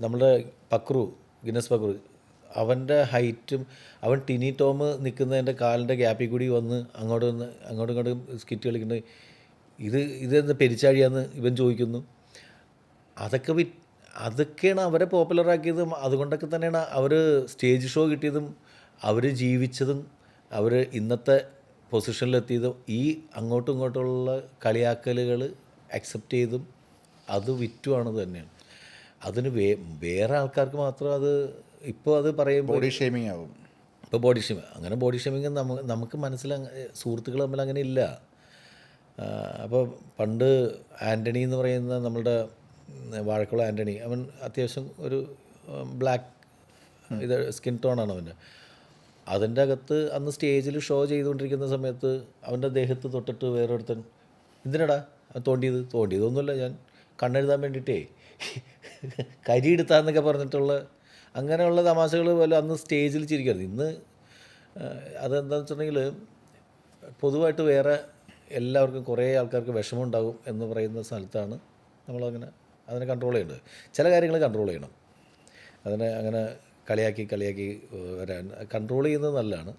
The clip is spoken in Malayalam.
നമ്മുടെ പക്രു, ഗിന്നസ് പക്രു, അവൻ്റെ ഹൈറ്റും അവൻ ടിനി ടോം നിൽക്കുന്നതിൻ്റെ കാലിൻ്റെ ഗ്യാപ്പിൽ കൂടി വന്ന് അങ്ങോട്ടും സ്കിറ്റ് കളിക്കുന്നത്, ഇതെന്താ പെരിച്ചാഴിയാന്ന് ഇവൻ ചോദിക്കുന്നു. അതൊക്കെയാണ് അവരെ പോപ്പുലറാക്കിയതും. അതുകൊണ്ടൊക്കെ തന്നെയാണ് അവർ സ്റ്റേജ് ഷോ കിട്ടിയതും അവർ ജീവിച്ചതും അവർ ഇന്നത്തെ പൊസിഷനിലെത്തിയതും. ഈ അങ്ങോട്ടും ഇങ്ങോട്ടുള്ള കളിയാക്കലുകൾ അക്സെപ്റ്റ് ചെയ്തും അത് വിറ്റുവാണ് തന്നെയാണ്. അതിന് വേറെ ആൾക്കാർക്ക് മാത്രം അത് ഇപ്പോൾ അത് പറയുമ്പോൾ ബോഡി ഷേമിങ് ആവും. ഇപ്പോൾ ബോഡി ഷേമിങ്, അങ്ങനെ ബോഡി ഷേമിങ് നമുക്ക് സുഹൃത്തുക്കൾ തമ്മിൽ അങ്ങനെ ഇല്ല. അപ്പോൾ പണ്ട് ആൻ്റണി എന്ന് പറയുന്ന നമ്മളുടെ വാഴക്കുളം ആൻ്റണി, അവൻ അത്യാവശ്യം ഒരു ബ്ലാക്ക് സ്കിൻ ടോണാണ് അവൻ്റെ. അതിൻ്റെ അകത്ത് അന്ന് സ്റ്റേജിൽ ഷോ ചെയ്തുകൊണ്ടിരിക്കുന്ന സമയത്ത് അവൻ്റെ ദേഹത്ത് തൊട്ടിട്ട് വേറൊരുത്തൻ, എന്തിനടാ തോണ്ടിയതൊന്നുമില്ല, ഞാൻ കണ്ണെഴുതാൻ വേണ്ടിയിട്ടേ കരി എടുത്താന്നൊക്കെ പറഞ്ഞിട്ടുള്ള അങ്ങനെയുള്ള തമാശകൾ പോലെ അന്ന് സ്റ്റേജിൽ ചിരിക്കരുത്. ഇന്ന് അതെന്താണെന്ന് വെച്ചിട്ടുണ്ടെങ്കിൽ പൊതുവായിട്ട് വേറെ എല്ലാവർക്കും കുറേ ആൾക്കാർക്ക് വിഷമമുണ്ടാകും എന്ന് പറയുന്ന സ്ഥലത്താണ് അതിനെ കൺട്രോൾ ചെയ്യേണ്ടത്. ചില കാര്യങ്ങൾ കൺട്രോൾ ചെയ്യണം. അതിനെ അങ്ങനെ കളിയാക്കി വരാൻ കൺട്രോൾ ചെയ്യുന്നത് നല്ലതാണ്.